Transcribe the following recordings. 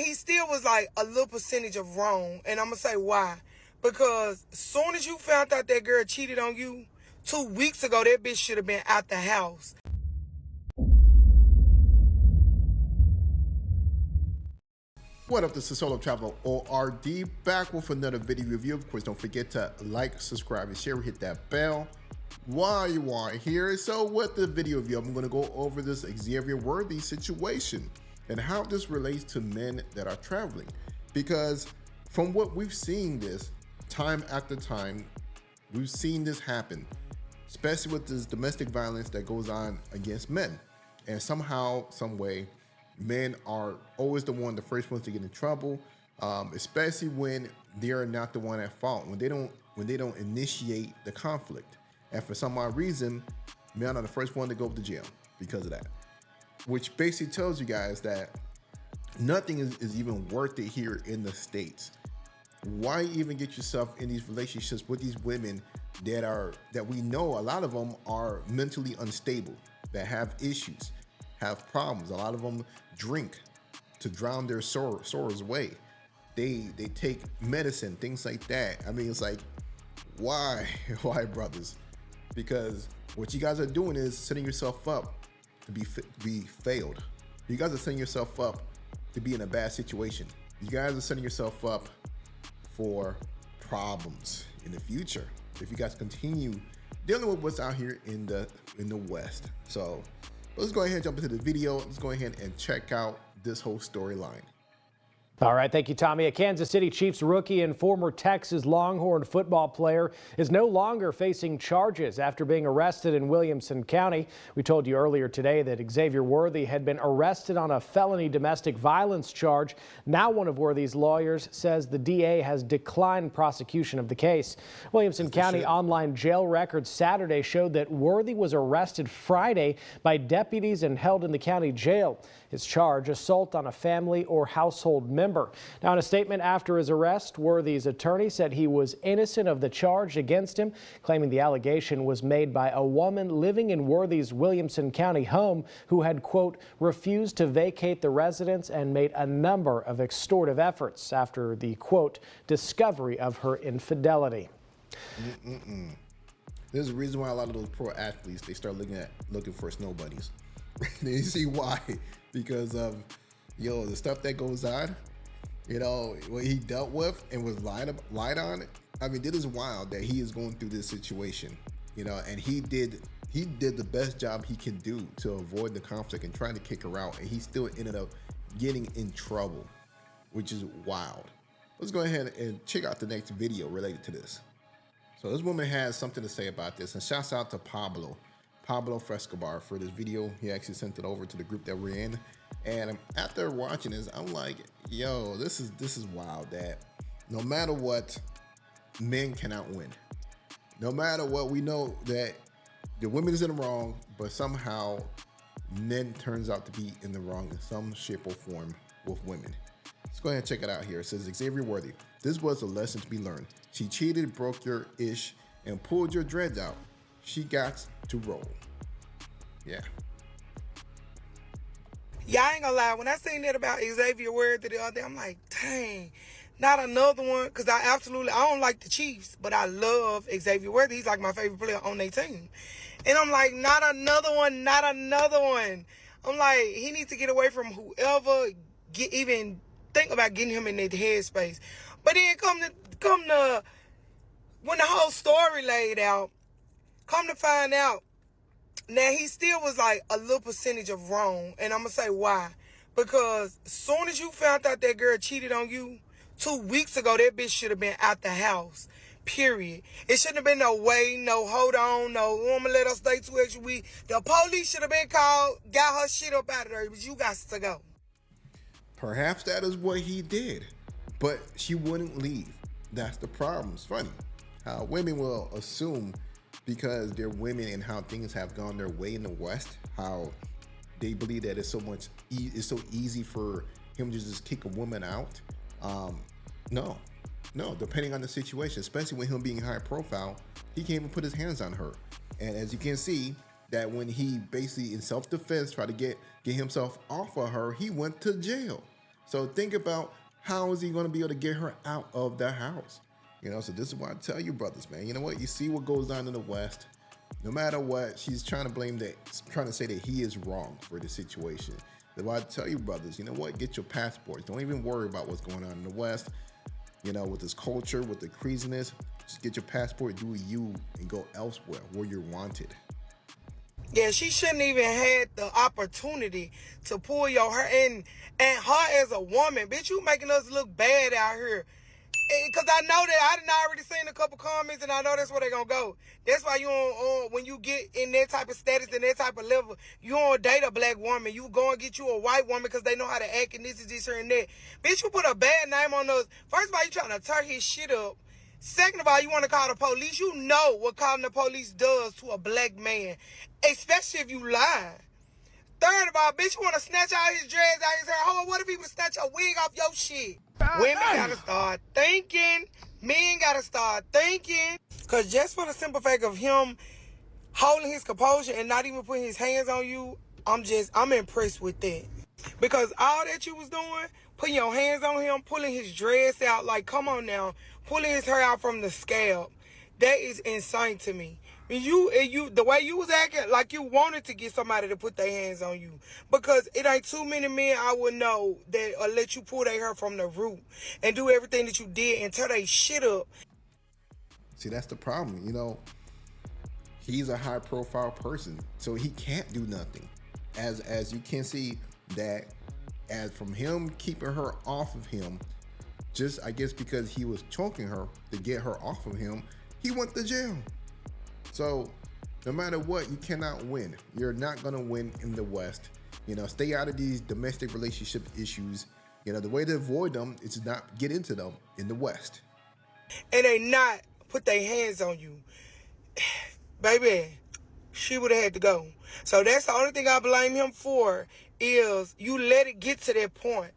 he still was like a little percentage of wrong. And I'm going to say why. Because as soon as you found out that girl cheated on you, 2 weeks ago, that bitch should have been out the house. What up, this is Solo Travel ORD, back with another video review. Of course, don't forget to like, subscribe, and share, hit that bell while you are here. So with the video review, I'm going to go over this Xavier Worthy situation and how this relates to men that are traveling. Because from what we've seen this time after time, we've seen this happen, especially with this domestic violence that goes on against men. And somehow, some way, men are always the first ones to get in trouble, especially when they are not the one at fault, when they don't initiate the conflict. And for some odd reason, men are the first one to go to jail because of that. Which basically tells you guys that nothing is even worth it here in the States. Why even get yourself in these relationships with these women that we know a lot of them are mentally unstable, that have issues, have problems. A lot of them drink to drown their sorrows away. They take medicine, things like that. I mean, it's like, why brothers? Because what you guys are doing is setting yourself up to be failed. You guys are setting yourself up to be in a bad situation. You guys are setting yourself up for problems in the future if you guys continue dealing with what's out here in the West. So let's go ahead and jump into the video. Let's go ahead and check out this whole storyline. All right, thank you, Tommy. A Kansas City Chiefs rookie and former Texas Longhorn football player is no longer facing charges after being arrested in Williamson County. We told you earlier today that Xavier Worthy had been arrested on a felony domestic violence charge. Now one of Worthy's lawyers says the DA has declined prosecution of the case. Williamson County online jail records Saturday showed that Worthy was arrested Friday by deputies and held in the county jail. His charge, assault on a family or household member. Now, in a statement after his arrest, Worthy's attorney said he was innocent of the charge against him, claiming the allegation was made by a woman living in Worthy's Williamson County home who had, quote, refused to vacate the residence and made a number of extortive efforts after the, quote, discovery of her infidelity. There's a reason why a lot of those pro athletes, they start looking for snow bunnies. You see why? Because of, the stuff that goes on, what he dealt with and was lied on. I mean, it is wild that he is going through this situation, and he did the best job he can do to avoid the conflict and trying to kick her out, and he still ended up getting in trouble, which is wild. Let's go ahead and check out the next video related to this. So this woman has something to say about this, and shouts out to Pablo Frescobar for this video. He actually sent it over to the group that we're in, and after watching this, I'm like, yo, this is wild that no matter what, men cannot win. No matter what, we know that the women is in the wrong, but somehow men turns out to be in the wrong in some shape or form with women. Let's go ahead and check it out here. It says, Xavier Worthy, this was a lesson to be learned. She cheated, broke your ish, and pulled your dreads out. She got to roll. Yeah. Yeah, I ain't gonna lie. When I seen that about Xavier Worthy the other day, I'm like, dang, not another one. Because I don't like the Chiefs, but I love Xavier Worthy. He's like my favorite player on their team. And I'm like, not another one, not another one. I'm like, he needs to get away from whoever even think about getting him in that headspace. But then come to when the whole story laid out, come to find out, now he still was like a little percentage of wrong. And I'm going to say why. Because as soon as you found out that girl cheated on you, 2 weeks ago, that bitch should have been out the house. Period. It shouldn't have been no wait, no hold on, no woman let us stay 2 extra weeks. The police should have been called, got her shit up out of there, but you got to go. Perhaps that is what he did, but she wouldn't leave. That's the problem. It's funny how women will assume because they're women and how things have gone their way in the West, how they believe that it's so easy for him to just kick a woman out. No, depending on the situation, especially with him being high profile, he can't even put his hands on her. And as you can see, that when he basically in self-defense tried to get himself off of her, he went to jail. So think about how is he going to be able to get her out of the house? You know, so this is why I tell you brothers, man, you know what? You see what goes on in the West. No matter what, she's trying to blame that, trying to say that he is wrong for the situation. That's why I tell you brothers, you know what? Get your passports. Don't even worry about what's going on in the West. You know, with this culture, with the craziness, just get your passport, do you, and go elsewhere where you're wanted. Yeah, she shouldn't even had the opportunity to pull your hair. And her as a woman, bitch, you making us look bad out here. Because I know that I done already seen a couple comments, and I know that's where they going to go. That's why you when you get in that type of status and that type of level, you don't date a black woman. You go and get you a white woman because they know how to act and this, her, and that. Bitch, you put a bad name on us. First of all, you trying to tear his shit up. Second of all, you want to call the police. You know what calling the police does to a black man, especially if you lie. Third of all, bitch, you want to snatch out his dreads, out his hair. Hold on, what if he would snatch a wig off your shit? Women gotta start thinking. Men gotta start thinking. Because just for the simple fact of him holding his composure and not even putting his hands on you, I'm impressed with that. Because all that you was doing, putting your hands on him, pulling his dreads out, like, come on now, pulling his hair out from the scalp, that is insane to me. You the way you was acting, like you wanted to get somebody to put their hands on you. Because it ain't too many men I would know that let you pull their hair from the root and do everything that you did and tear their shit up. See, that's the problem. You know, he's a high profile person, so he can't do nothing. As you can see that, as from him keeping her off of him, just I guess because he was choking her to get her off of him, he went to jail. So no matter what, you cannot win. You're not gonna win in the West. You know, stay out of these domestic relationship issues. You know, the way to avoid them is to not get into them in the West. And they not put their hands on you. Baby, she would have had to go. So that's the only thing I blame him for, is you let it get to that point.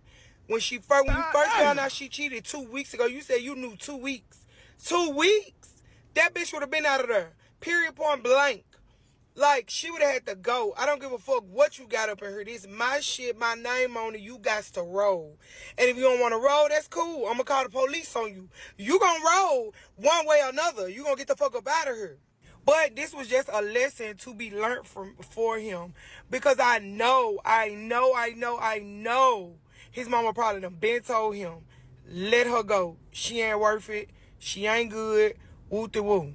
When you first found out she cheated 2 weeks ago, you said you knew 2 weeks. 2 weeks? That bitch would have been out of there. Period, point blank. Like, she would have had to go. I don't give a fuck what you got up in here. This is my shit, my name on it. You got to roll. And if you don't want to roll, that's cool. I'm going to call the police on you. You going to roll one way or another. You going to get the fuck up out of here. But this was just a lesson to be learned for him. Because I know his mama probably done been told him, let her go. She ain't worth it. She ain't good. Woo-de-woo.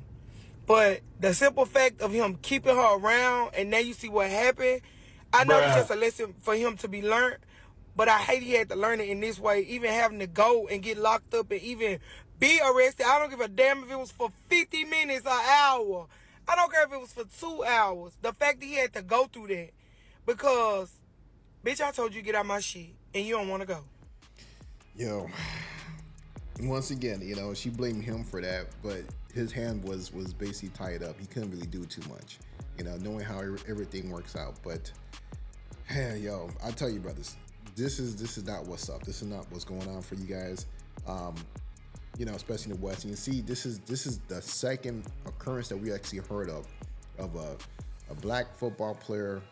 But the simple fact of him keeping her around, and now you see what happened, I know it's just a lesson for him to be learned, but I hate he had to learn it in this way, even having to go and get locked up and even be arrested. I don't give a damn if it was for 50 minutes, an hour. I don't care if it was for 2 hours. The fact that he had to go through that, because, bitch, I told you to get out my shit, and you don't want to go. Yo, once again, you know, she blamed him for that, but his hand was basically tied up. He couldn't really do too much, you know, knowing how everything works out. But hey, yo, I tell you, brothers, this is not what's up. This is not what's going on for you guys. You know, especially in the West. And you see, this is the second occurrence that we actually heard of a black football player,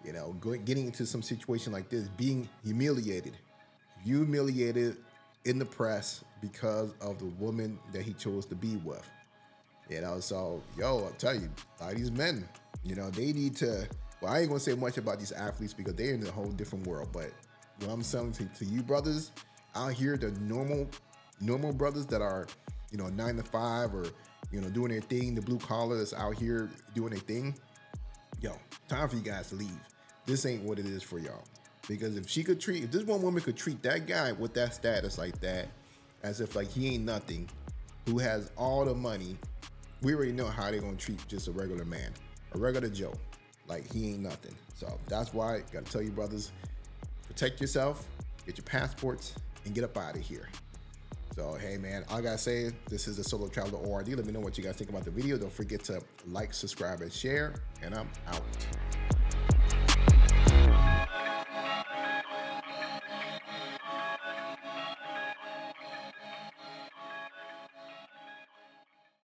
you know, getting into some situation like this, being humiliated in the press because of the woman that he chose to be with. You know, so, yo, I'll tell you, a lot of these men, you know, they need to, well, I ain't gonna say much about these athletes because they're in a whole different world, but what I'm saying to you brothers out here, the normal brothers that are, you know, 9 to 5 or, you know, doing their thing, the blue collar that's out here doing their thing, yo, time for you guys to leave. This ain't what it is for y'all. Because if this one woman could treat that guy with that status like that, as if like he ain't nothing, who has all the money, we already know how they're gonna treat just a regular man, a regular Joe, like he ain't nothing. So that's why I gotta tell you brothers, protect yourself, get your passports, and get up out of here. So hey man, all I gotta say, this is the Solo Traveler ORD. Let me know what you guys think about the video. Don't forget to like, subscribe, and share, and I'm out.